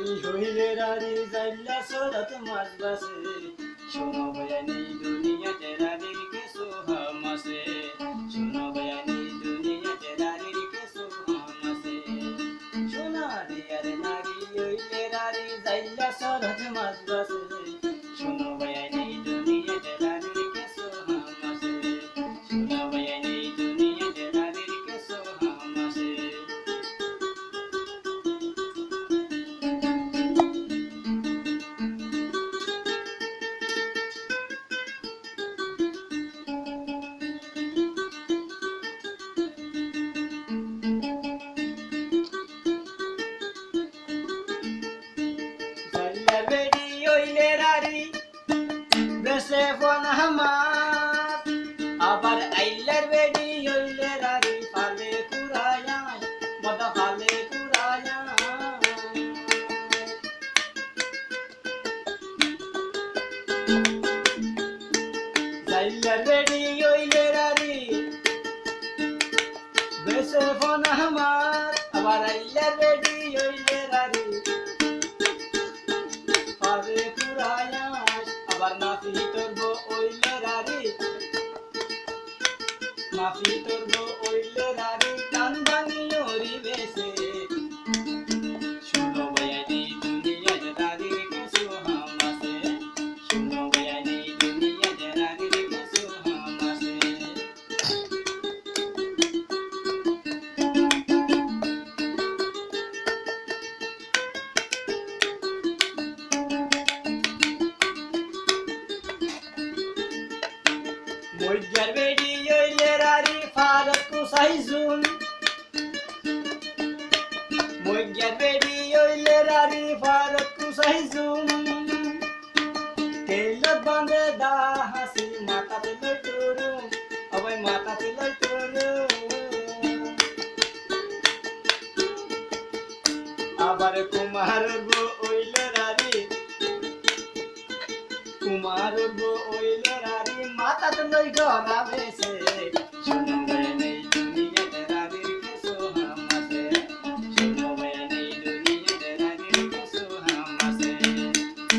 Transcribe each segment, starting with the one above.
হইলে রারি জাইল্লা সরাত মাছ বাসে শোনো বয়ানি দুনিয়াতে রারির কিছু হাম আছে শোনো বয়ানি দুনিয়াতে রারির কিছু হাম আছে সোনা দিয়ার নারী হইলে রারি জাইল্লা সরাত মাছ বাসে শোনো বয়ানি দুনিয়াতে রারির কিছু হাম আছে শোনো বয়ানি দুনিয়াতে রারির কিছু হাম আছে বেড়ি হইলে রারি বেসে ফনামাত আবার আইলার বেড়ি হইলে রারি ফালে কুড়ায়া মদা ফালে কুড়ায়া আইলার বেড়ি হইলে রারি বেসে ফনামাত আবার আইলার বেড়ি হইলে রারি আবার মাফি করব ওইলে রারি মাফি করব ওইলে রারি কান ভাঙি ওরি বেসে শুনো বয়ানি দুনিয়ার রারির কিছু হাম আছে শুনো বয়ানি দুনিয়ার রারির কিছু হাম আছে মইজার বেড়ি হইলে রারি ফারত কুসাইজুন মইজার বেড়ি হইলে রারি ফারত কুসাইজুন তেলত বাঁধে দা হাসি মাথাতে লই তোরু আবার মাথাতে লই তোরু আবার কুমার গো হইলে রারি কুমার গো হইলে রারি মাথাতে লই গলা বেসে শুনো বয়ানি দুনিয়াতে রারির কিছু হাম আছে শুনো বয়ানি দুনিয়াতে রারির কিছু হাম আছে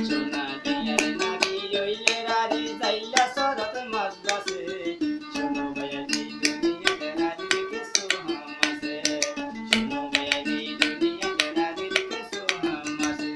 সোনা দিয়ার নারী হইলে রারি জাইল্লা সরাত মাছ বাসে শুনো বয়ানি দুনিয়াতে রারির কিছু হাম আছে শুনো বয়ানি দুনিয়াতে রারির কিছু হাম আছে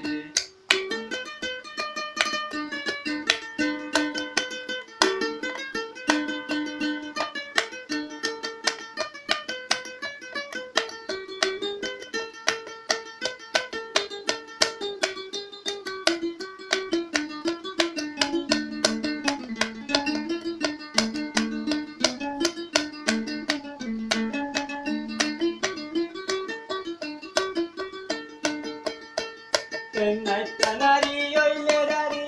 নাইতা নারী হইলে রারি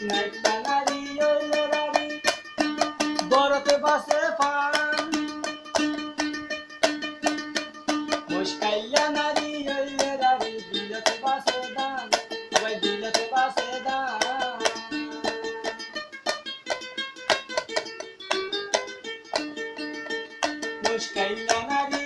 নাইতা নারী হইলে রারি বরতে বাসে পান মুশকাইলা নারী হইলে রারি বিলতে বাসে দান আবার বিলতে বাসে দান মুশকাইলা নারী